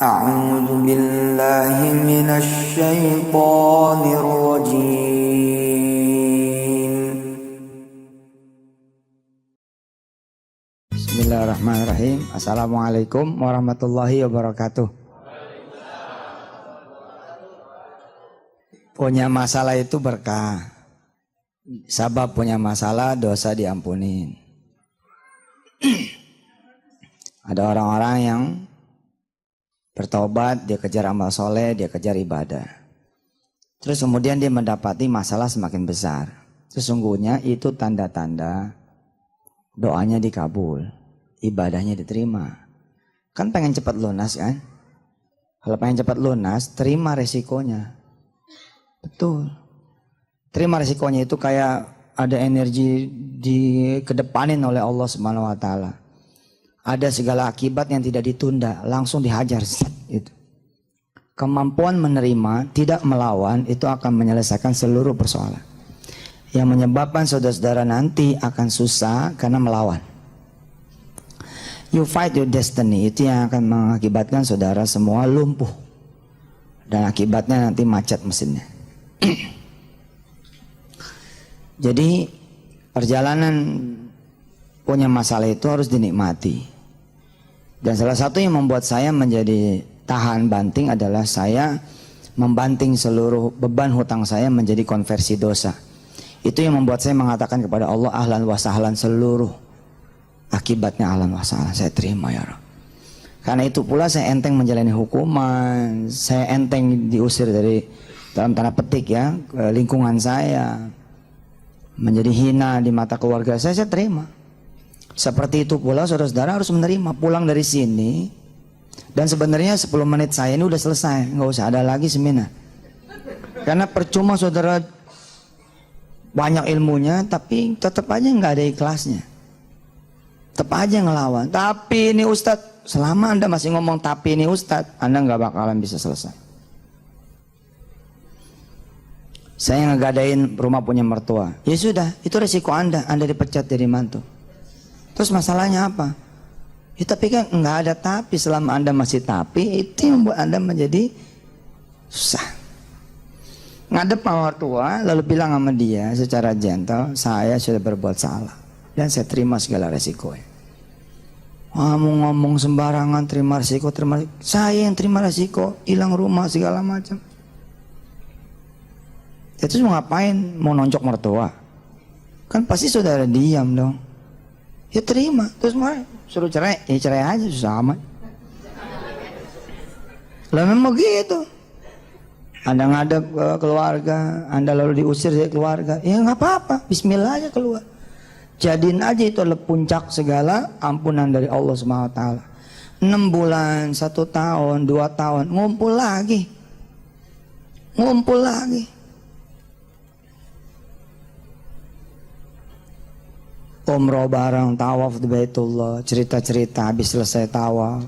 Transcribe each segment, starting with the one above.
أعوذ بالله من الشيطان الرجيم. Bismillahirrahmanirrahim. Assalamualaikum warahmatullahi wabarakatuh. Punya masalah itu berkah. Sabab punya masalah, dosa diampunin. Ada orang-orang yang bertobat, dia kejar amal soleh, dia kejar ibadah. Terus kemudian dia mendapati masalah semakin besar. Sesungguhnya itu tanda-tanda doanya dikabul, ibadahnya diterima. Kan pengen cepat lunas kan? Kalau pengen cepat lunas, terima resikonya. Betul. Terima resikonya itu kayak ada energi dikedepanin oleh Allah Subhanahu wa taala. Ada segala akibat yang tidak ditunda, langsung dihajar. Itu. Kemampuan menerima, tidak melawan, itu akan menyelesaikan seluruh persoalan. Yang menyebabkan saudara-saudara nanti akan susah karena melawan. You fight your destiny, itu yang akan mengakibatkan saudara semua lumpuh. Dan akibatnya nanti macet mesinnya. Jadi perjalanan punya masalah itu harus dinikmati. Dan salah satu yang membuat saya menjadi tahan banting adalah saya membanting seluruh beban hutang saya menjadi konversi dosa. Itu yang membuat saya mengatakan kepada Allah, ahlan wa sahlan, seluruh akibatnya ahlan wa sahlan, saya terima ya Rabb. Karena itu pula saya enteng menjalani hukuman, saya enteng diusir dari dalam tanda petik ya lingkungan saya, menjadi hina di mata keluarga saya terima. Seperti itu pula saudara-saudara harus menerima, pulang dari sini dan sebenarnya 10 menit saya ini udah selesai, nggak usah ada lagi seminar. Karena percuma saudara banyak ilmunya tapi tetap aja nggak ada ikhlasnya, tetap aja ngelawan. Tapi ini Ustadz, selama Anda masih ngomong tapi ini Ustadz, Anda nggak bakalan bisa selesai. Saya ngegadain rumah punya mertua, ya sudah, itu resiko Anda dipecat dari mantu. Terus masalahnya apa? Ya, tapi kan nggak ada tapi, selama Anda masih tapi, itu yang membuat Anda menjadi susah. Ngadep sama mertua, lalu bilang sama dia secara gentle, saya sudah berbuat salah dan saya terima segala resikonya. Kamu ngomong sembarangan, terima resiko, saya yang terima resiko, hilang rumah segala macam. Ya, terus mau ngapain? Mau nonjok mertua? Kan pasti saudara diam dong. Ya terima, terus mau suruh cerai, ya cerai aja, susah amat. Lah memang gitu. Anda ngadep ke keluarga, Anda lalu diusir dari keluarga, ya nggak apa-apa, bismillah aja keluar. Jadiin aja itu adalah puncak segala ampunan dari Allah Subhanahu wa taala. 6 bulan, 1 tahun, 2 tahun, ngumpul lagi. Ngumpul lagi. Umroh bareng, tawaf di Baitullah, cerita-cerita habis selesai tawaf.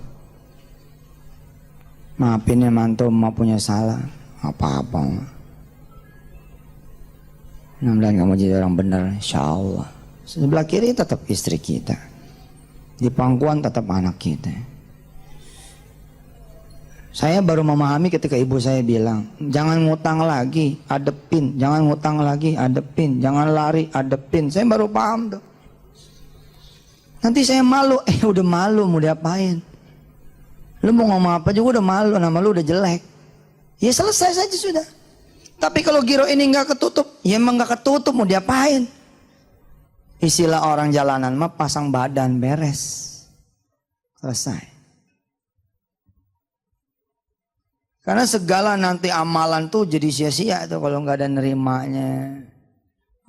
Maafin ya mantu, mau punya salah, apa-apa. Mudah-mudahan kamu jadi orang benar, insya Allah. Sebelah kiri tetap istri kita, di pangkuan tetap anak kita. Saya baru memahami ketika ibu saya bilang, jangan ngutang lagi, adepin, jangan ngutang lagi, adepin, jangan lari, adepin. Saya baru paham tuh. Nanti saya malu, udah malu mau diapain? Lu mau ngomong apa juga udah malu, nama lu udah jelek. Ya selesai saja sudah. Tapi kalau giro ini nggak ketutup, ya emang nggak ketutup, mau diapain? Istilah orang jalanan mah pasang badan beres. Selesai. Karena segala nanti amalan tuh jadi sia-sia tuh kalau nggak ada nerimanya.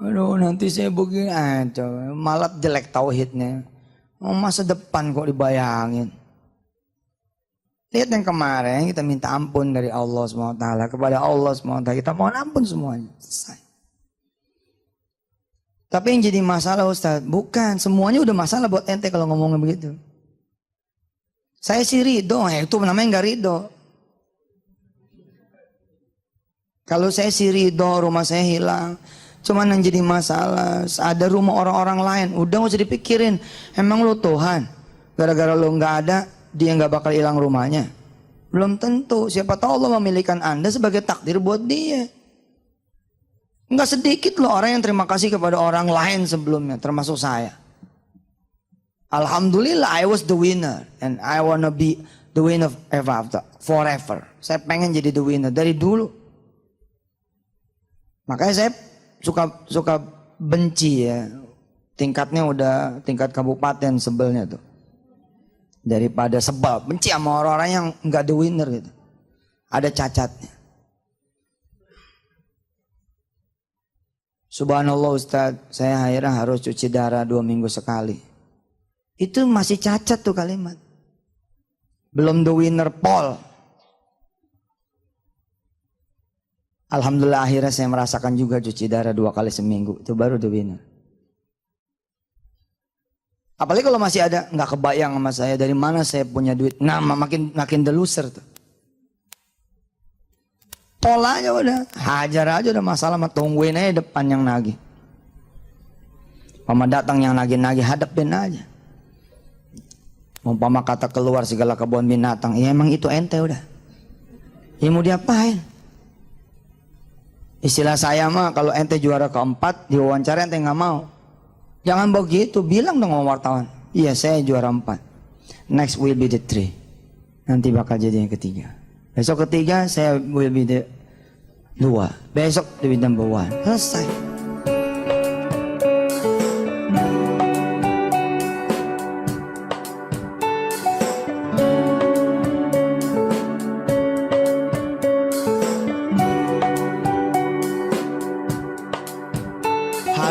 Aduh nanti saya begini aja, malah jelek tauhidnya. Masa depan kok dibayangin. Lihat yang kemarin kita minta ampun dari Allah SWT. Kepada Allah SWT kita mohon ampun semuanya. Selesai. Tapi yang jadi masalah Ustaz, bukan semuanya udah masalah buat ente kalau ngomongnya begitu. Saya sih ridho, itu namanya nggak ridho. Kalau saya sih ridho, rumah saya hilang. Cuman yang jadi masalah, ada rumah orang-orang lain, udah gak usah dipikirin. Emang lu Tuhan, gara-gara lu gak ada, dia gak bakal hilang rumahnya. Belum tentu. Siapa tahu Allah memilihkan Anda sebagai takdir buat dia. Enggak sedikit loh orang yang terima kasih kepada orang lain sebelumnya, termasuk saya. Alhamdulillah I was the winner and I wanna be the winner forever. Saya pengen jadi the winner dari dulu. Makanya saya suka benci ya. Tingkatnya udah tingkat kabupaten sebelnya tuh. Daripada sebel, benci sama orang-orang yang enggak the winner gitu. Ada cacatnya. Subhanallah Ustaz, saya akhirnya harus cuci darah 2 minggu sekali. Itu masih cacat tuh kalimat. Belum the winner Paul. Alhamdulillah akhirnya saya merasakan juga cuci darah 2 kali seminggu. Itu baru the winner. Apalagi kalau masih ada, nggak kebayang sama saya dari mana saya punya duit. Nah makin the loser tuh. Polanya udah, hajar aja udah masalah, mah tungguin aja depan yang nagih. Pama datang yang nagih-nagih, hadapin aja. Umpama kata keluar segala kebun binatang, ya emang itu ente udah. Ya mau diapain? Istilah saya mah kalau ente juara keempat, diwawancara ente nggak mau. Jangan begitu, bilang dong sama wartawan. Iya saya juara 4. Next will be the 3. Nanti bakal jadi yang ketiga. Besok ketiga saya will be the 2. Besok the number 1. Selesai.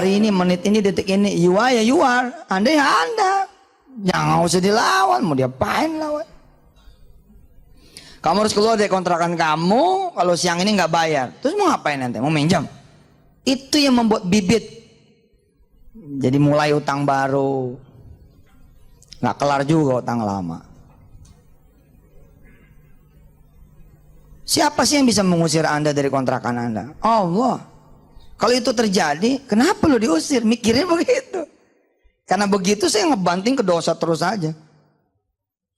Hari ini, menit ini, detik ini, you are ya you are. Anda ya Anda. Jangan usah dilawan, mau diapain lawan. Kamu harus keluar dari kontrakan kamu kalau siang ini nggak bayar. Terus mau ngapain nanti? Mau minjam? Itu yang membuat bibit. Jadi mulai utang baru. Nggak kelar juga utang lama. Siapa sih yang bisa mengusir Anda dari kontrakan Anda? Allah. Kalau itu terjadi, kenapa lu diusir? Mikirnya begitu. Karena begitu saya ngebanting ke dosa terus aja.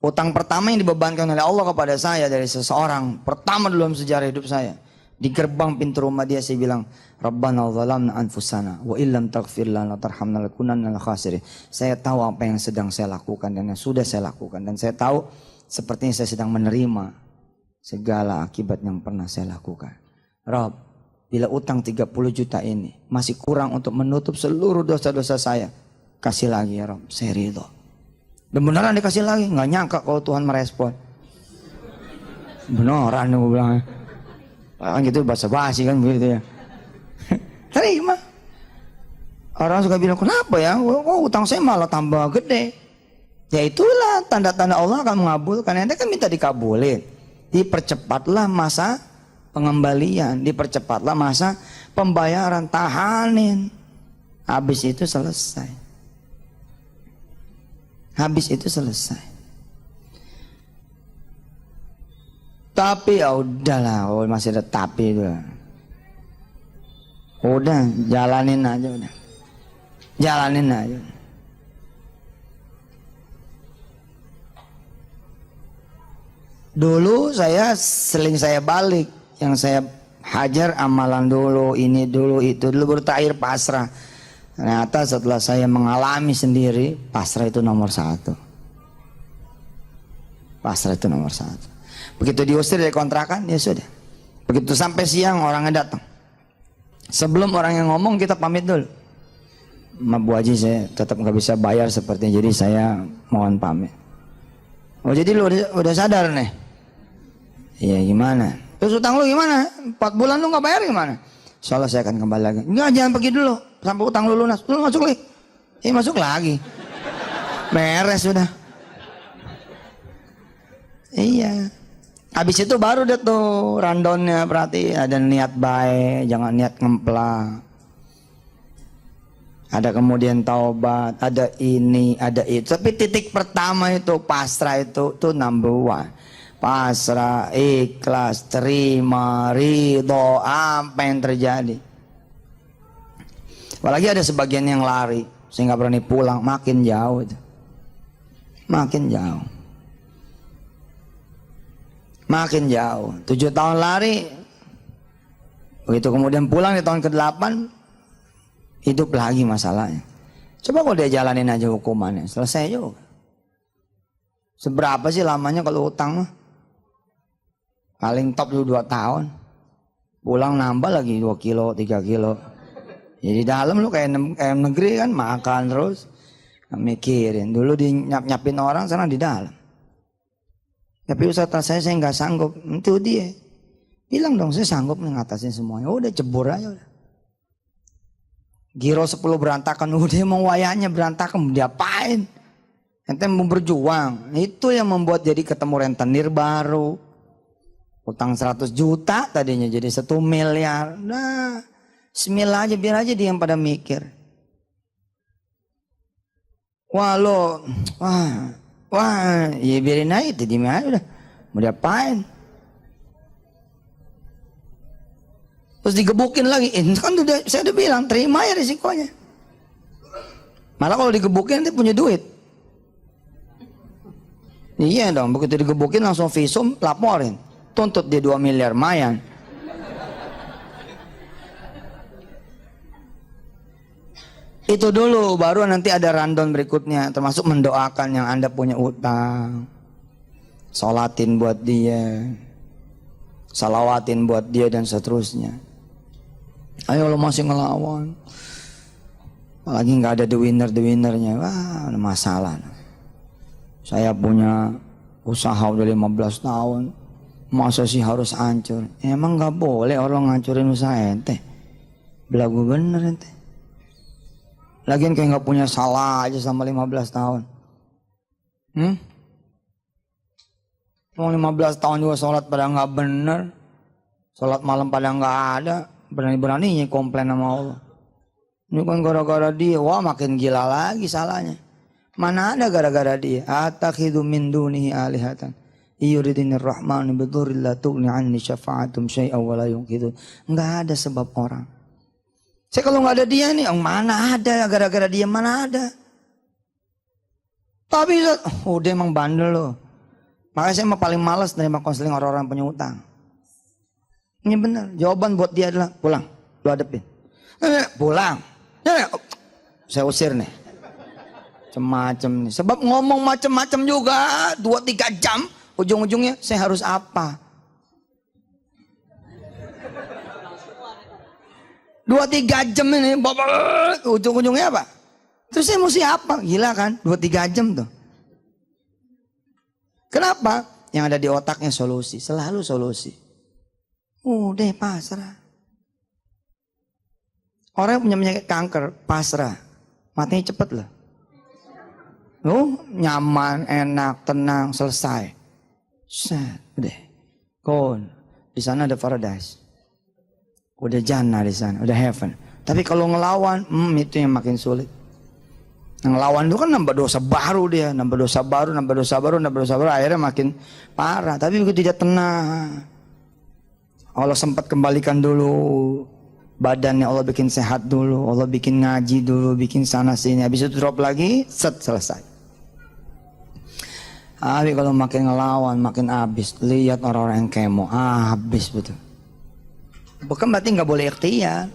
Utang pertama yang dibebankan oleh Allah kepada saya dari seseorang, pertama dalam sejarah hidup saya, di gerbang pintu rumah dia saya bilang, Rabbana zalamna anfusana wa illam taghfir lana tarhamna lakunanna minal khasirin. Saya tahu apa yang sedang saya lakukan dan yang sudah saya lakukan, dan saya tahu sepertinya saya sedang menerima segala akibat yang pernah saya lakukan. Rabb, bila utang 30 juta ini masih kurang untuk menutup seluruh dosa-dosa saya, kasih lagi ya Rabb, saya ridho. Dan beneran dikasih lagi, nggak nyangka kalau Tuhan merespon. Beneran gue bilang. Kan gitu basa-basi kan begitu ya. Terima. Orang suka bilang, kenapa ya? Oh, utang saya malah tambah gede. Ya itulah tanda-tanda Allah akan mengabulkan. Ente kan minta dikabulin. Dipercepatlah masa pengembalian, dipercepatlah masa pembayaran, tahanin. Habis itu selesai. Habis itu selesai. Tapi ya udahlah, oh, masih ada tapi itu. Udah, jalanin aja udah. Jalanin aja. Dulu saya seling saya balik, yang saya hajar amalan dulu, ini dulu, itu dulu, bertakhir pasrah. Ternyata setelah saya mengalami sendiri, pasrah itu nomor 1. Pasrah itu nomor 1. Begitu diusir dari kontrakan, ya sudah. Begitu sampai siang orangnya datang. Sebelum orang yang ngomong kita pamit dulu. Ma Bu Haji, saya tetap nggak bisa bayar sepertinya, jadi saya mohon pamit. Oh jadi lu udah sadar nih? Iya gimana? Terus utang lu gimana? 4 bulan lu nggak bayar gimana? Insyaallah saya akan kembali lagi. Enggak, jangan pergi dulu sampai utang lu lunas. Lu masuk lagi. Masuk lagi. Beres sudah. Iya. Habis itu baru deh tuh rundownnya, berarti ada niat baik, jangan niat ngemplak. Ada kemudian taubat, ada ini, ada itu. Tapi titik pertama itu pasrah itu number 1. Pasrah, ikhlas, terima, ridho, apa yang terjadi. Apalagi ada sebagian yang lari, saya nggak berani pulang, makin jauh itu. Makin jauh. Makin jauh. 7 tahun lari. Begitu kemudian pulang di tahun ke-8. Hidup lagi masalahnya. Coba kalau dia jalanin aja hukumannya. Selesai juga. Seberapa sih lamanya kalau utang mah? Paling top dulu 2 tahun. Pulang nambah lagi 2 kilo, 3 kilo. Jadi dalam lu kayak negeri kan makan terus. Mikirin. Dulu nyapin orang, sekarang di dalam. Tapi usaha saya nggak sanggup. Itu dia. Bilang dong saya sanggup ngatasin semuanya. Udah cebur aja udah. Giro 10 berantakan. Udah mau wayahnya berantakan. Diapain? Ente mau berjuang. Itu yang membuat jadi ketemu rentenir baru. Utang 100 juta tadinya jadi 1 miliar. Nah, bismillah aja biar aja dia yang pada mikir. Wah, ya biarin aja itu di mana udah. Mau diapain? Terus digebukin lagi. Kan saya udah bilang terima ya risikonya. Malah kalau digebukin nanti punya duit. Iya dong, begitu digebukin langsung visum laporin. Tuntut dia 2 miliar, mayan. Itu dulu, baru nanti ada rundown berikutnya. Termasuk mendoakan yang Anda punya utang. Sholatin buat dia. Salawatin buat dia dan seterusnya. Ayo lo masih ngelawan. Apalagi gak ada the winnernya. Wah, ada masalah. Saya punya usaha udah 15 tahun. Masa sih harus hancur? Emang gak boleh orang ngancurin usaha ente. Belagu bener ente. Lagian kayak gak punya salah aja sama 15 tahun. Mau 15 tahun juga sholat pada gak bener. Sholat malam pada gak ada. Berani-beraninya komplain sama Allah. Ini kan gara-gara dia. Wah makin gila lagi salahnya. Mana ada gara-gara dia. Atakhidu min dunihi alihatan. Iyuridinir rahmanu bidurri la tughni anni syafa'atum syai'aw wa la yunqidun. Enggak ada sebab orang. Saya kalau enggak ada dia nih, mana ada gara-gara dia mana ada. Tapi dia emang bandel loh. Makanya saya paling malas nerima konseling orang-orang punya utang. Ini benar. Jawaban buat dia adalah pulang, lu hadepin. Pulang. Saya usir nih. Macem-macem nih. Sebab ngomong macem-macem juga 2-3 jam. Ujung-ujungnya saya harus apa? 2-3 jam ini. Ujung-ujungnya apa? Terus saya mesti apa? Gila kan? 2-3 jam tuh. Kenapa? Yang ada di otaknya solusi. Selalu solusi. Udah pasrah. Orang yang punya penyakit kanker pasrah. Matinya cepet loh. Nyaman, enak, tenang, selesai. Set, udah. Kon. Di sana ada paradise. Udah jannah di sana, udah heaven. Tapi kalau ngelawan, itu yang makin sulit. Ngelawan itu kan nambah dosa baru dia, nambah dosa baru, akhirnya makin parah. Tapi begitu dia tenang, Allah sempat kembalikan dulu badannya, Allah bikin sehat dulu, Allah bikin ngaji dulu, bikin sana sini. Habis itu drop lagi, selesai. Tapi kalau makin ngelawan, makin habis. Lihat orang-orang yang kemo, habis betul. Bukan berarti nggak boleh ikhtiar.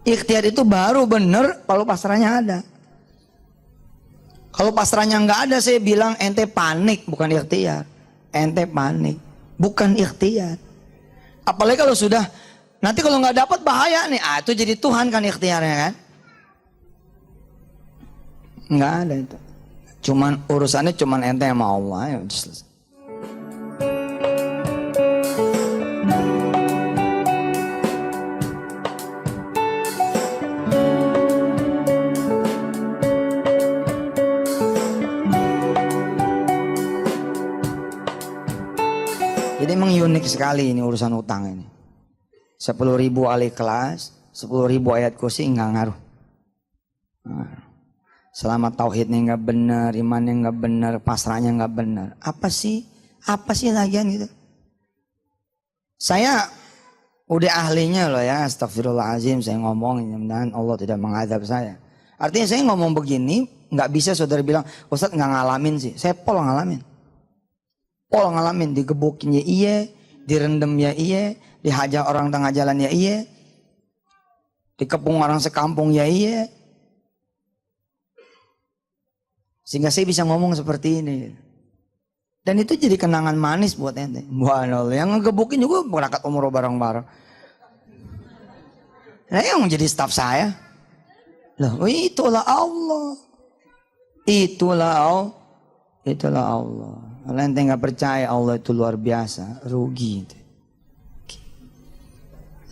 Ikhtiar itu baru bener kalau pasrahnya ada. Kalau pasrahnya nggak ada, saya bilang ente panik, bukan ikhtiar. Ente panik, bukan ikhtiar. Apalagi kalau sudah, nanti kalau nggak dapat bahaya nih. Itu jadi Tuhan kan ikhtiarnya kan? Nggak ada itu. Cuman urusannya cuman ente sama Allah. Ya udah selesai. Jadi emang unik sekali ini urusan utang ini. 10.000 alih kelas, 10.000 ayat kursi enggak ngaruh. Selama tauhidnya nggak benar, imannya nggak benar, pasrahnya nggak benar. Apa sih lagian gitu? Saya udah ahlinya loh ya, astagfirullahaladzim saya ngomong, mudah-mudahan Allah tidak mengadab saya. Artinya saya ngomong begini, nggak bisa saudara bilang, Ustadz nggak ngalamin sih. Saya pol ngalamin. Pol ngalamin digebukin ya iya, direndam ya iya, dihajar orang tengah jalan ya iya, dikepung orang sekampung ya iya. Sehingga saya bisa ngomong seperti ini. Dan itu jadi kenangan manis buat ente. Subhanallah, yang ngegebukin juga berangkat umroh bareng-bareng. Nah, yang jadi staf saya. Loh, itulah Allah. Itulah Allah. Kalau ente nggak percaya Allah itu luar biasa, rugi.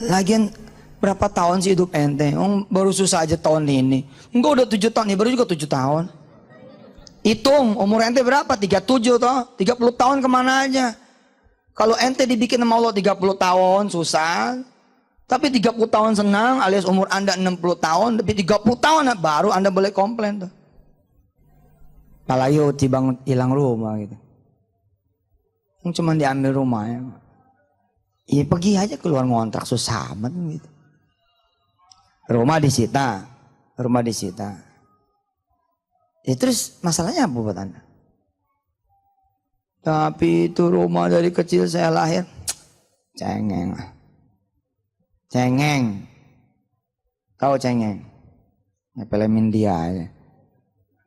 Lagian berapa tahun sih hidup ente? Baru susah aja tahun ini. Enggak udah 7 tahun, nih baru juga 7 tahun. Hitung umur ente berapa? 37 toh? 30 tahun kemana aja? Kalau ente dibikin sama Allah 30 tahun susah. Tapi 30 tahun senang alias umur anda 60 tahun. Tapi 30 tahun baru anda boleh komplain tuh. Palayo tibang hilang rumah gitu. Cuma diambil rumahnya. Ya pergi aja keluar ngontrak susah amat gitu. Rumah disita. Ya terus masalahnya apa buat anda? Tapi itu rumah dari kecil saya lahir. Cengeng. Tahu cengeng? Ngepelemin dia aja.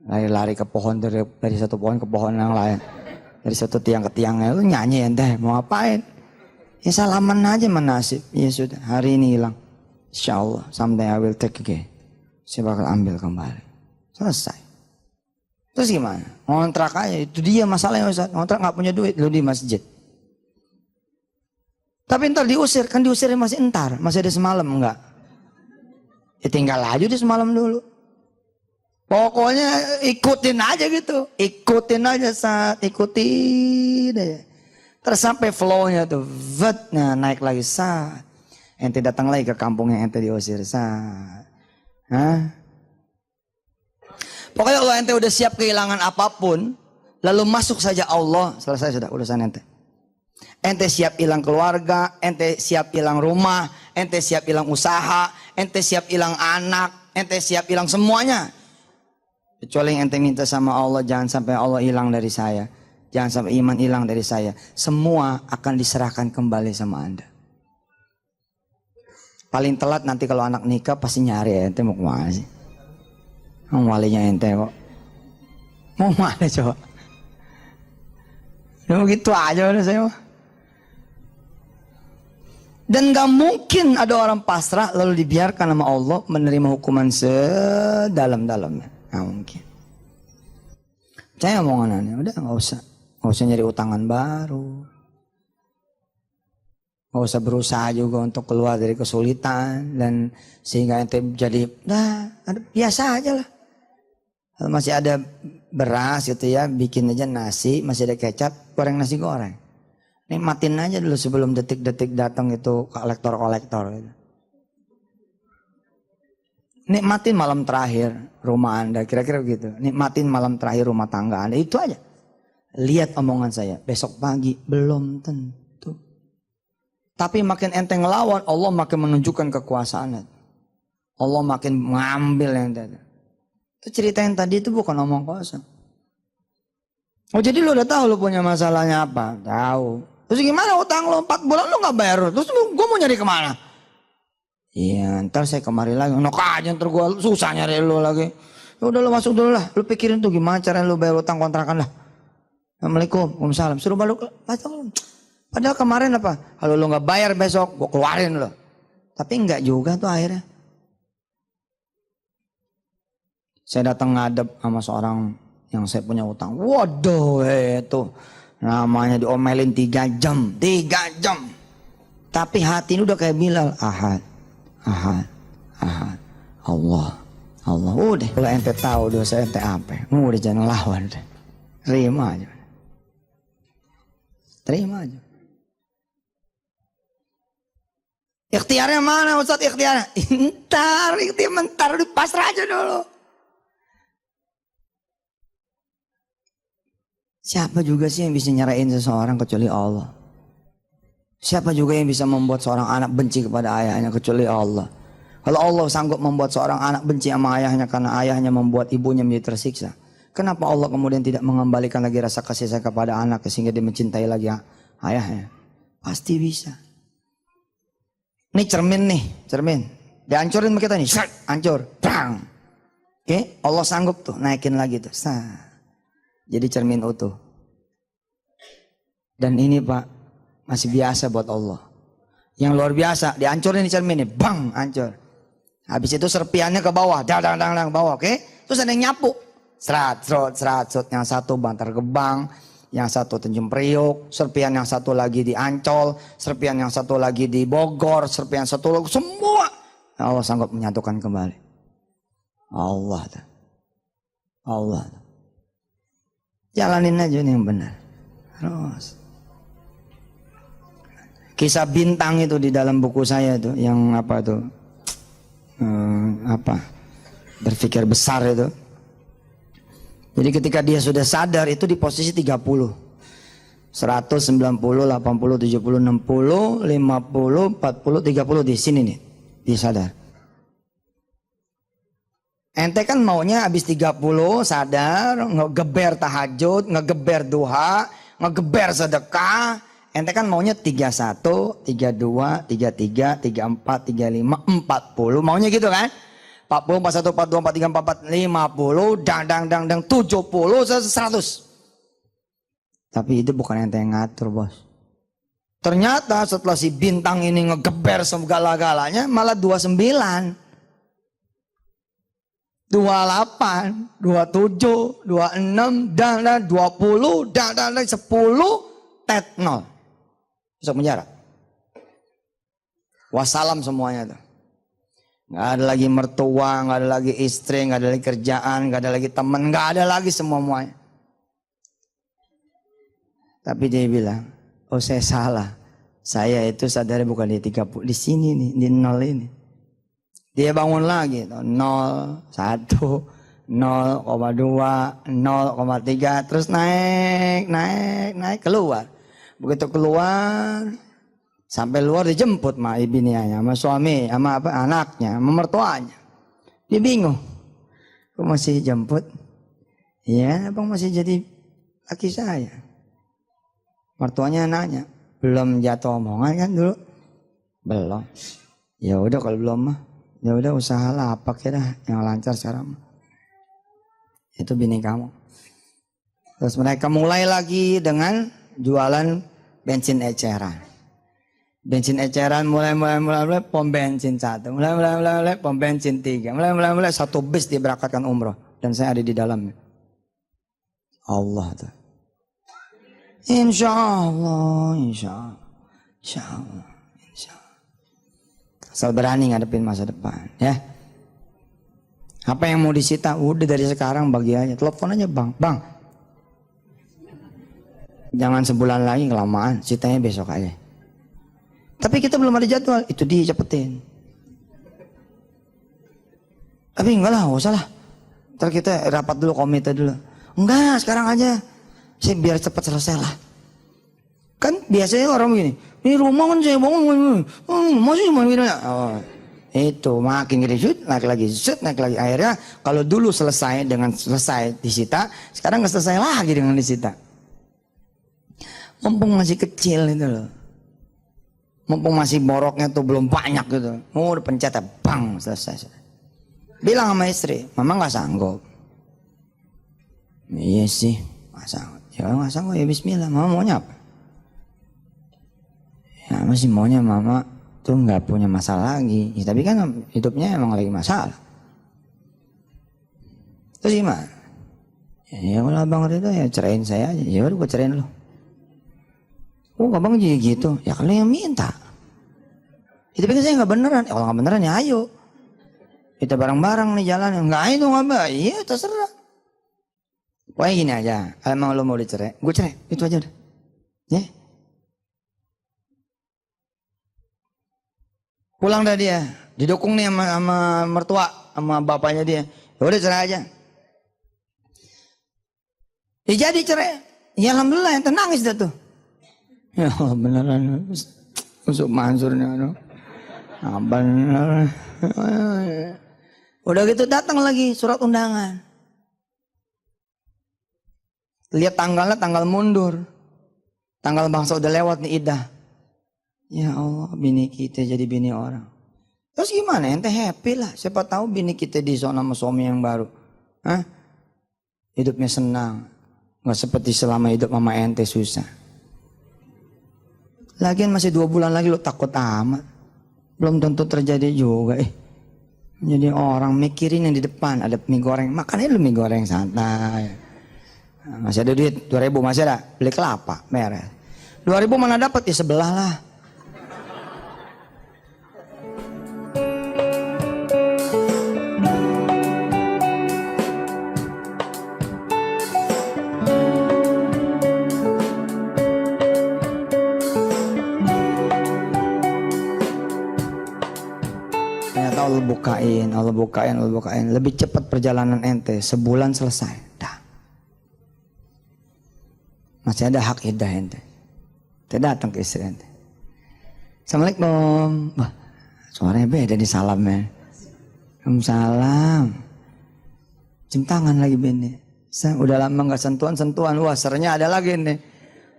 Lari-lari ke pohon dari satu pohon ke pohon yang lain. Dari satu tiang ke tiangnya. Lu nyanyi ente mau ngapain? Ya salaman aja menasib. Ya sudah hari ini hilang. Insyaallah someday I will take again. Saya bakal ambil kembali. Selesai. Terus gimana? Ngontrak aja. Itu dia masalahnya Ustaz. Ngontrak gak punya duit. Lu di masjid. Tapi ntar diusir. Kan diusirnya masih entar. Masih ada semalam enggak? Ya tinggal aja di semalam dulu. Pokoknya ikutin aja gitu. Ikutin aja saat. Ikutin aja. Terus sampai flow-nya tuh. Nah naik lagi saat. Ente datang lagi ke kampung yang ente diusir saat. Hah? Pokoknya kalau ente udah siap kehilangan apapun, lalu masuk saja Allah, selesai sudah urusan ente. Ente siap hilang keluarga, ente siap hilang rumah, ente siap hilang usaha, ente siap hilang anak, ente siap hilang semuanya. Kecuali yang ente minta sama Allah, jangan sampai Allah hilang dari saya. Jangan sampai iman hilang dari saya. Semua akan diserahkan kembali sama anda. Paling telat nanti kalau anak nikah pasti nyari ente mau kemana sih? Walinya ente kok. Mau mana coba? Ya begitu aja udah saya mah. Dan gak mungkin ada orang pasrah lalu dibiarkan sama Allah menerima hukuman sedalam-dalamnya. Gak mungkin. Saya omongannya udah gak usah nyari utangan baru. Gak usah berusaha juga untuk keluar dari kesulitan dan sehingga ente jadi biasa aja lah. Kalau masih ada beras gitu ya, bikin aja nasi, masih ada kecap, goreng nasi goreng. Nikmatin aja dulu sebelum detik-detik datang itu kolektor-kolektor gitu. Nikmatin malam terakhir rumah anda, kira-kira begitu. Nikmatin malam terakhir rumah tangga anda, itu aja. Lihat omongan saya, besok pagi belum tentu. Tapi makin ente ngelawan, Allah makin menunjukkan kekuasaannya. Allah makin mengambil yang tadi. Itu cerita yang tadi itu bukan omong kosong. Oh jadi lu udah tahu lu punya masalahnya apa? Tahu. Terus gimana utang lu 4 bulan lu gak bayar? Terus gue mau nyari kemana? Iya ntar saya kemari lagi. Nok aja ntar gue susah nyari lu lagi. Ya udah lu masuk dulu lah. Lu pikirin tuh gimana cara lu bayar utang kontrakan lah. Assalamualaikum. Waalaikumsalam. Suruh balik. Padahal kemarin apa? Kalau lu gak bayar besok gue keluarin lu. Tapi enggak juga tuh akhirnya. Saya datang ngadep sama seorang yang saya punya utang. Waduh itu namanya diomelin 3 jam. 3 jam. Tapi hati ini udah kayak Bilal. Ahad. Allah. Udah. Kalau ente tahu dosa ente apa. Udah jangan lawan. Terima aja. Ikhtiarnya mana Ustaz ikhtiarnya? Bentar. Pasrah aja dulu. Siapa juga sih yang bisa nyerahin seseorang kecuali Allah? Siapa juga yang bisa membuat seorang anak benci kepada ayahnya kecuali Allah? Kalau Allah sanggup membuat seorang anak benci sama ayahnya karena ayahnya membuat ibunya menjadi tersiksa. Kenapa Allah kemudian tidak mengembalikan lagi rasa kasih sayang kepada anak sehingga dia mencintai lagi ayahnya? Pasti bisa. Ini cermin nih, cermin. Dihancurin sama kita nih, hancur, bang. Oke, Allah sanggup tuh naikin lagi tuh. Jadi cermin utuh. Dan ini Pak, masih biasa buat Allah. Yang luar biasa, dihancurin nih cermin nih, bang, hancur. Habis itu serpiannya ke bawah, dang bawah, oke? Terus ada yang nyapu. Serat. Yang satu Bantar Gebang, yang satu Tanjung Priok, serpian yang satu lagi di Ancol, serpian yang satu lagi di Bogor, serpian satu lagi, semua Allah sanggup menyatukan kembali. Allah. Jalanin aja nih yang benar. Terus. Kisah bintang itu di dalam buku saya tuh, yang apa tuh? Berpikir besar itu. Jadi ketika dia sudah sadar itu di posisi 30. 100, 90, 80, 70, 60, 50, 40, 30 di sini nih. Dia sadar. Ente kan maunya habis 30 sadar, ngegeber tahajud, ngegeber duha, ngegeber sedekah. Ente kan maunya 31, 32, 33, 34, 35, 40. Maunya gitu kan? 40, 41, 42, 43, 44, 50, dang, 70, 100. Tapi itu bukan ente yang ngatur, bos. Ternyata setelah si bintang ini ngegeber segala-galanya malah 29. 28, 27, 26, dan 20, dan 10, tet 0. Masuk penjara. Wassalam semuanya tuh. Nggak ada lagi mertua, nggak ada lagi istri, nggak ada lagi kerjaan, nggak ada lagi teman, nggak ada lagi semuanya. Tapi dia bilang, oh saya salah. Saya itu sadarnya bukan di 30, di sini nih, di 0 ini. Dia bangun lagi, 0, 1, 0,2, 0,3, terus naik, keluar. Begitu keluar, sampai luar dijemput sama ibinianya, sama suami, sama anaknya, sama mertuanya. Dia bingung. Kok masih jemput? Iya, abang masih jadi laki saya. Mertuanya nanya, belum jatuh omongan kan dulu? Belum. Ya udah kalau belum mah, ya udah usahalah apa kira yang lancar sekarang. Itu bini kamu. Terus mereka mulai lagi dengan jualan bensin eceran. Bensin eceran mulai pom bensin 1, mulai pom bensin 3, mulai satu bis dia berangkatkan umroh dan saya ada di dalamnya. Allah tuh. Insya Allah. Asal berani ngadepin masa depan, ya. Apa yang mau disita? Udah dari sekarang bagi aja. Telepon aja bang. Jangan sebulan lagi kelamaan, sitanya besok aja. Tapi kita belum ada jadwal, itu dicepetin. Tapi enggak lah, gak usah lah. Ntar kita rapat dulu, komite dulu. Enggak, sekarang aja. Saya biar cepat selesai lah. Kan biasanya orang begini, ini rumah kan saya bangun, masih cuma gini. Oh, itu makin gede, naik lagi. Akhirnya kalau dulu selesai disita, sekarang nggak selesai lagi dengan disita. Mumpung masih kecil itu loh. Mumpung masih boroknya tuh belum banyak gitu. Udah pencet ya, bang, selesai. Bilang sama istri, mama nggak sanggup. Iya sih, nggak sanggup. Ya nggak sanggup ya bismillah, mama maunya apa? Ya masih maunya mama tuh nggak punya masalah lagi. Ya, tapi kan hidupnya emang lagi masalah. Terus gimana? Ya kalau abang Ridho ya ceraiin saya aja. Ya udah gue ceraiin lo. Oh abang jadi gitu. Ya kalian yang minta. Ya, tapi kan saya nggak beneran. Kalau nggak beneran ya ayo. Kita bareng-bareng nih jalan. Nggak ayo dong abang. Iya terserah. Pokoknya gini aja. Kalau emang lo mau dicerai, gue cerai. Itu aja udah. Ya. Pulang dah dia. Didukung nih sama mertua, sama bapaknya dia. Ya udah cerai aja. Ya jadi cerai. Ya alhamdulillah yang nangis dah tuh. Ya Allah beneran. Usuk mansurnya. Bener. Udah gitu datang lagi surat undangan. Lihat tanggalnya, tanggal mundur. Tanggal bangsa udah lewat nih idah. Ya Allah, bini kita jadi bini orang. Terus gimana? Ente happy lah. Siapa tahu bini kita di zona sama suami yang baru. Hah? Hidupnya senang. Nggak seperti selama hidup mama ente susah. Lagian masih 2 bulan lagi lo takut amat. Belum tentu terjadi juga. Jadi orang mikirin yang di depan. Ada mie goreng. Makannya lu mie goreng santai. Masih ada duit 2.000 masih ada. Beli kelapa beres. 2.000 mana dapat ya sebelah lah. Ternyata Allah bukain. Lebih cepat perjalanan ente. Sebulan selesai. Dah. Masih ada hak iddah ente. Ente datang ke istri ente. Assalamualaikum. Wah, suaranya beda di salamnya. Waalaikumsalam. Cium tangan lagi bini. Udah lama gak sentuhan. Wah, sernya ada lagi nih.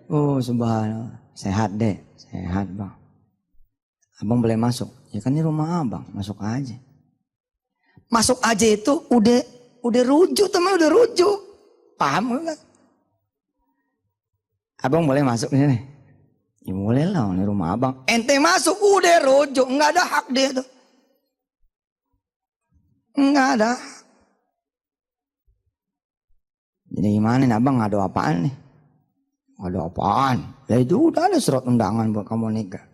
Oh, subhanallah. Sehat deh. Sehat bang. Abang boleh masuk? Ya kan ini rumah abang. Masuk aja. Masuk aja itu udah rujuk teman, udah rujuk. Paham gak? Abang boleh masuk sini? Ya boleh lah, ini rumah abang. Ente masuk udah rujuk, nggak ada hak dia tuh. Nggak ada. Jadi gimana nih abang ngadu apaan nih? Ngadu apaan? Ya itu udah ada surat undangan buat kamu nikah.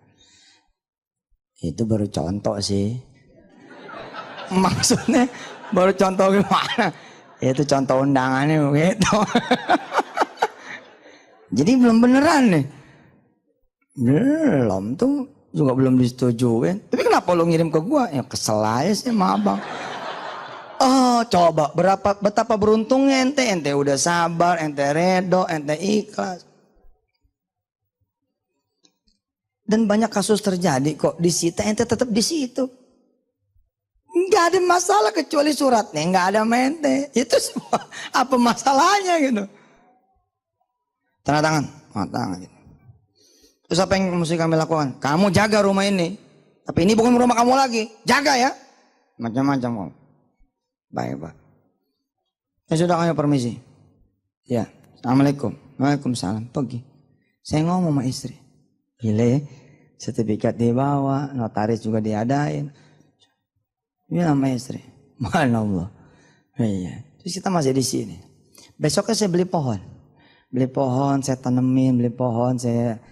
Itu baru contoh sih. Maksudnya baru contoh gimana? Itu contoh undangannya begitu. Jadi belum beneran nih. Belum tuh juga belum disetujuin. Tapi kenapa lo ngirim ke gua? Ya kesel aja sih sama abang. Oh coba betapa beruntungnya ente. Ente udah sabar, ente redo, ente ikhlas. Dan banyak kasus terjadi kok disita, ente tetap di situ. Nggak ada masalah kecuali suratnya nggak ada mente. Itu semua apa masalahnya gitu. Tanda tangan gitu. Terus apa yang mesti kami lakukan? Kamu jaga rumah ini. Tapi ini bukan rumah kamu lagi. Jaga ya. Macam-macam kamu. Baik Pak. Ya sudah kami permisi. Ya. Assalamualaikum. Waalaikumsalam. Pergi. Saya ngomong sama istri. Gila ya. Sertifikat dibawa. Notaris juga diadain. Bilang sama istri. Mana Allah. Iya. Terus kita masih di sini. Besoknya saya beli pohon. Beli pohon, saya tanemin, beli pohon, saya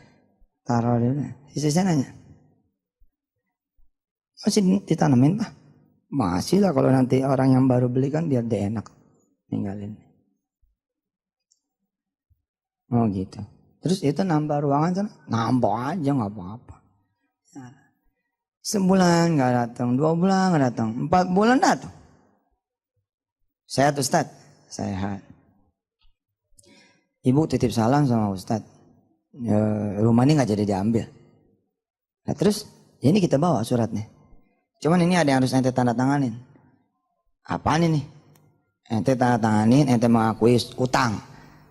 taruh di mana. Istri saya nanya, masih ditanemin Pak? Masih lah kalau nanti orang yang baru beli kan biar dia enak ninggalin. Oh gitu. Terus itu nambah ruangan sana? Nambah aja nggak apa-apa. Nah, sebulan nggak datang, 2 bulan nggak datang, 4 bulan datang. Sehat Ustaz? Sehat. Ibu titip salam sama Ustadz. Rumah ini gak jadi diambil. Nah terus ya ini kita bawa suratnya. Cuman ini ada yang harus ente tanda tanganin. Apaan ini? Ente tanda tanganin, ente mengakui utang.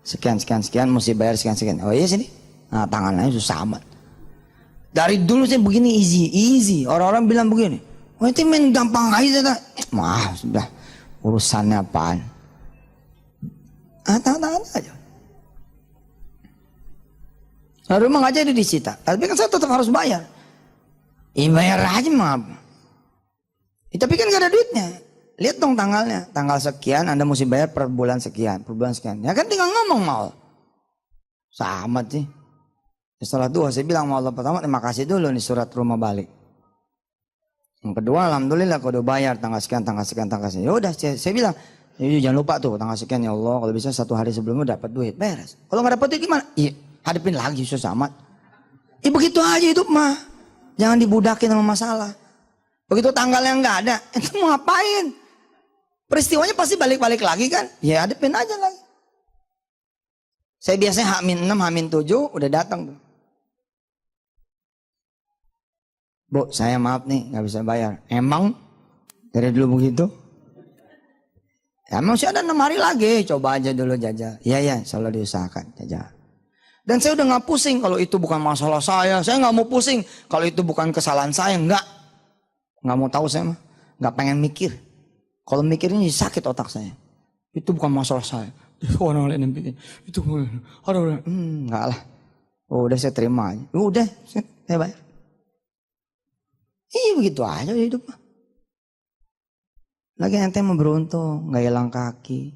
Sekian, mesti bayar sekian. Oh iya sini. Nah tangannya susah amat. Dari dulu saya begini easy. Orang-orang bilang begini. Oh ente main gampang aja. Maaf sudah. Urusannya apaan? Tangan aja. Nah, rumah nggak jadi disita, tapi kan saya tetap harus bayar. Bayar aja maaf. Tapi kan gak ada duitnya. Lihat dong tanggalnya, tanggal sekian Anda mesti bayar per bulan sekian, Ya kan tinggal ngomong mau. Sama sih. Setelah dua saya bilang mau Allah pertama terima kasih dulu nih surat rumah balik. Yang kedua alhamdulillah kalau udah bayar tanggal sekian. Ya udah saya bilang, jangan lupa tuh tanggal sekian ya Allah kalau bisa 1 hari sebelumnya dapat duit beres. Kalau nggak dapat duit gimana? Iya. Hadapin lagi susah amat. Begitu aja hidup mah. Jangan dibudakin sama masalah. Begitu tanggalnya nggak ada, itu mau ngapain? Peristiwanya pasti balik-balik lagi kan? Ya hadapin aja lagi. Saya biasanya H-6, H-7 udah datang tuh. Bu, saya maaf nih nggak bisa bayar. Emang dari dulu begitu? Ya masih ada 6 hari lagi, coba aja dulu jajal. Iya, selalu diusahakan jajal. Dan saya udah gak pusing kalau itu bukan masalah saya gak mau pusing kalau itu bukan kesalahan saya, enggak mau tahu saya mah, gak pengen mikir. Kalau mikirnya sakit otak saya. Itu bukan masalah saya. Orang lain yang bikin. Itu enggak lah. Udah saya terima aja. Udah saya bayar. Iya begitu aja hidup mah. Lagi ente mau beruntung, nggak hilang kaki.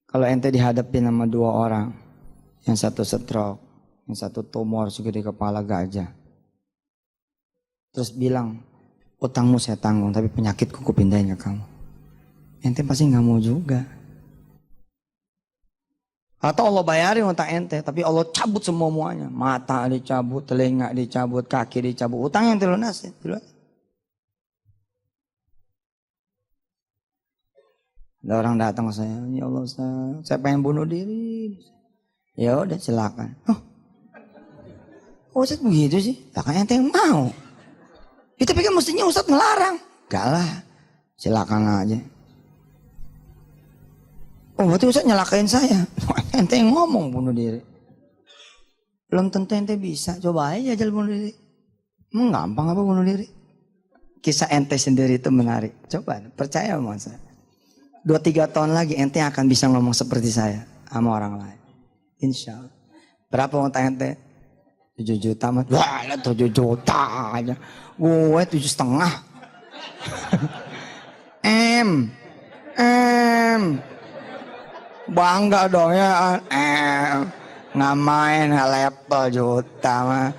Kalau ente dihadapin sama 2 orang, yang satu stroke, yang satu tumor segede kepala gajah, terus bilang, utangmu saya tanggung, tapi penyakitku kupindahin ke kamu. Ente pasti nggak mau juga. Atau Allah bayarin utang ente, tapi Allah cabut semuanya, mata dicabut, telinga dicabut, kaki dicabut, utang ente lunasin. Ada orang datang ke saya, ya Allah Ustaz, saya pengen bunuh diri. Ya udah silakan. Ustaz begitu sih? Lah kan ente yang mau. Itu pikir mestinya Ustaz melarang. Gak lah, silakan aja. Oh berarti Ustaz nyalakain saya. Ente yang ngomong bunuh diri. Belum tentu ente bisa. Coba aja jajal bunuh diri. Gampang apa bunuh diri? Kisah ente sendiri itu menarik. Coba percaya sama saya. 2-3 tahun lagi ente akan bisa ngomong seperti saya sama orang lain. Insya Allah. Berapa utang ente? 7 juta mah. Wah 7 juta aja. Gue 7,5. Bangga dong ya. Nggak main laptop juta mah.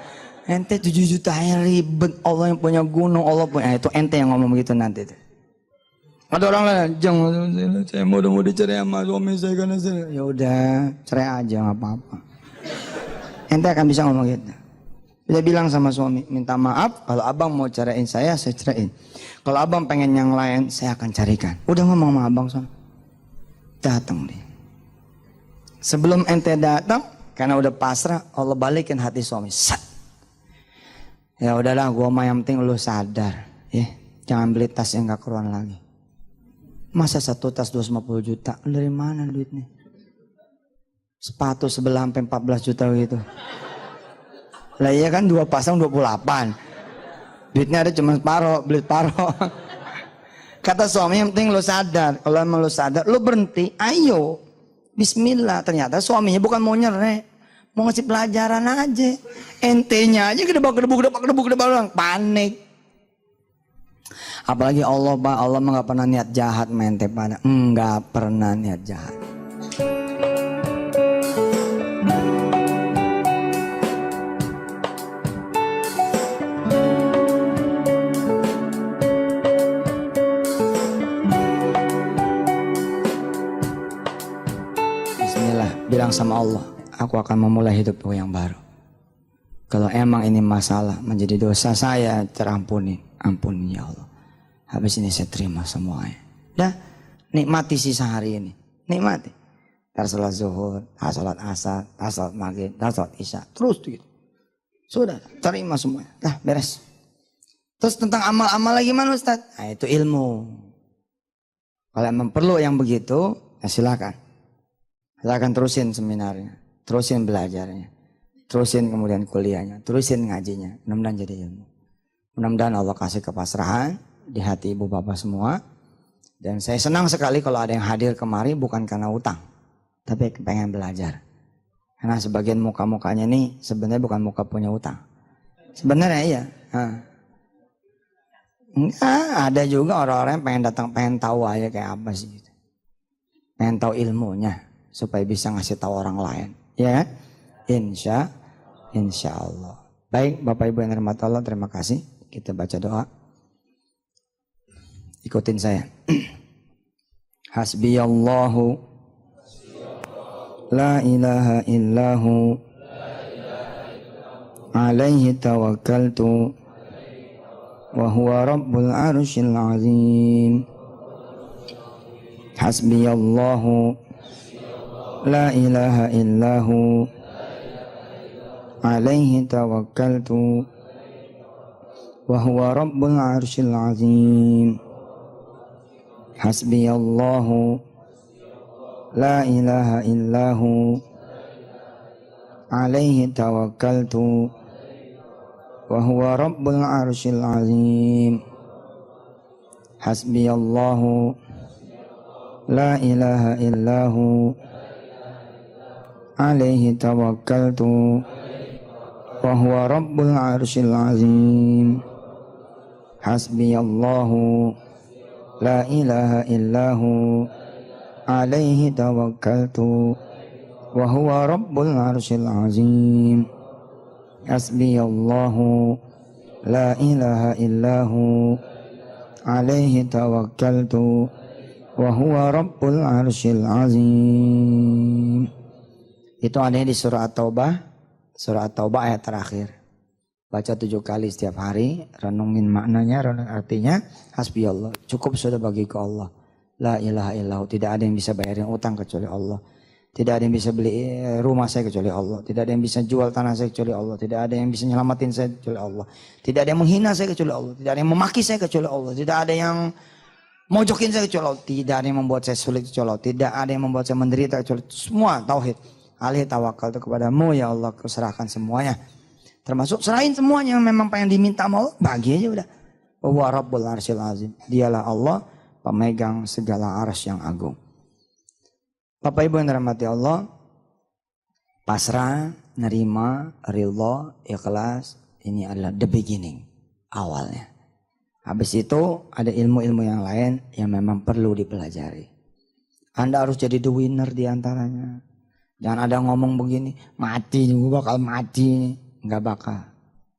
Ente 7 juta aja ribet. Allah yang punya gunung, Allah punya. Itu ente yang ngomong begitu nanti tuh. Ada orang lain, jangan, saya mau dicerai sama suami saya karena saya. Ya udah, cerai aja nggak apa-apa. Ente akan bisa ngomong gitu. Dia bilang sama suami, minta maaf kalau abang mau ceraiin saya ceraiin. Kalau abang pengen yang lain, saya akan carikan. Udah ngomong sama abang suami. Datang dia. Sebelum ente datang, karena udah pasrah, Allah balikin hati suami. Sat. Ya udahlah, gua mah yang penting lu sadar, ya. Jangan beli tas yang gak keruan lagi. Masa satu tas 250 juta? Dari mana duitnya? Sepatu sebelah sampai 14 juta gitu. Lah iya kan 2 pasang 28. Duitnya ada cuma separuh, beli separuh. Kata suami yang penting lu sadar. Kalau emang lu sadar, lu berhenti, ayo. Bismillah. Ternyata suaminya bukan mau nyerah. Mau ngasih pelajaran aja. Ente-nya aja gedebak, panik. Apalagi Allah Pak, Allah mah gak pernah niat jahat mente pada. Enggak pernah niat jahat. Bismillah, bilang sama Allah, aku akan memulai hidupku yang baru. Kalau emang ini masalah menjadi dosa saya, terampuni, ampuni ya Allah. Habis ini saya terima semuanya. Dah, nikmati sisa hari ini. Nikmati. Ntar sholat zuhur, sholat asar, sholat maghrib, sholat isya. Terus gitu. Sudah, terima semuanya. Dah, beres. Terus tentang amal-amal lagi mana Ustaz? Nah, itu ilmu. Kalau emang perlu yang begitu, ya silakan. Silakan terusin seminarnya. Terusin belajarnya. Terusin kemudian kuliahnya. Terusin ngajinya. Mudah-mudahan jadi ilmu. Mudah-mudahan Allah kasih kepasrahan di hati ibu bapak semua. Dan saya senang sekali kalau ada yang hadir kemari bukan karena utang, tapi pengen belajar. Karena sebagian muka-mukanya ini sebenarnya bukan muka punya utang. Sebenarnya iya. Enggak, ada juga orang-orang yang pengen datang, pengen tahu aja kayak apa sih gitu. Pengen tahu ilmunya supaya bisa ngasih tahu orang lain. Ya, insya Allah. Baik Bapak Ibu yang dirahmati Allah, terima kasih. Kita baca doa. Ikutin saya. Hasbiyallahu la ilaha illahu alaihi tawakkaltu wa huwa rabbul arsyil azim. Hasbiyallahu la ilaha illahu alaihi tawakkaltu wa huwa rabbul arsyil azim. Hasbiyallahu la ilaha illahu alaihi tawakkaltu wa huwa rabbul arsyil azim. Hasbiyallahu la ilaha illahu alaihi tawakkaltu wa huwa rabbul arsyil azim. Hasbiyallahu la ilaha illahu alaihi tawakkaltu wa huwa rabbul arsyil azim. Hasbiyallahu la ilaha illahu alaihi tawakkaltu wa huwa rabbul arsyil azim. Itu adanya di surah At-Taubah. Surah At-Taubah ayat terakhir. Baca 7 kali setiap hari, renungin maknanya, renung artinya. Hasbiyallah, cukup sudah bagiku Allah. La ilaha illahu, tidak ada yang bisa bayarin utang kecuali Allah. Tidak ada yang bisa beli rumah saya kecuali Allah. Tidak ada yang bisa jual tanah saya kecuali Allah. Tidak ada yang bisa nyelamatin saya kecuali Allah. Tidak ada yang menghina saya kecuali Allah. Tidak ada yang memaki saya kecuali Allah. Tidak ada yang mojokin saya kecuali Allah. Tidak ada yang membuat saya sulit kecuali Allah. Tidak ada yang membuat saya menderita kecuali Allah. Semua tauhid. Alih tawakal itu kepadamu ya Allah, kuserahkan semuanya. Termasuk serahin semuanya yang memang pengen diminta mau, bagi aja udah. Wa rabbul arsyil azim. Dialah Allah, pemegang segala arsy yang agung. Bapak Ibu yang dirahmati Allah, pasrah, nerima, ridha, ikhlas, ini adalah the beginning, awalnya. Habis itu ada ilmu-ilmu yang lain yang memang perlu dipelajari. Anda harus jadi the winner di antaranya. Jangan ada ngomong begini, mati juga bakal mati, nggak bakal.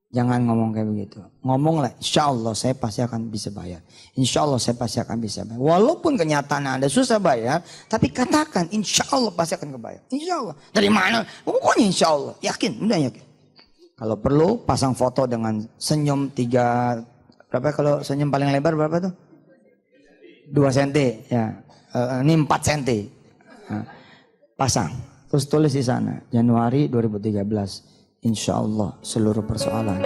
Jangan ngomong kayak begitu. Ngomonglah, insya Allah saya pasti akan bisa bayar. Insya Allah saya pasti akan bisa bayar. Walaupun kenyataan Anda susah bayar, tapi katakan insya Allah pasti akan kebayar. Insya Allah. Dari mana? Pokoknya insya Allah. Yakin, udah yakin. Kalau perlu pasang foto dengan senyum 3, berapa kalau senyum paling lebar berapa tuh? 2 cm. Ya. Ini 4 cm. Nah, pasang. Terus tulis di sana, Januari 2013. Insya Allah seluruh persoalan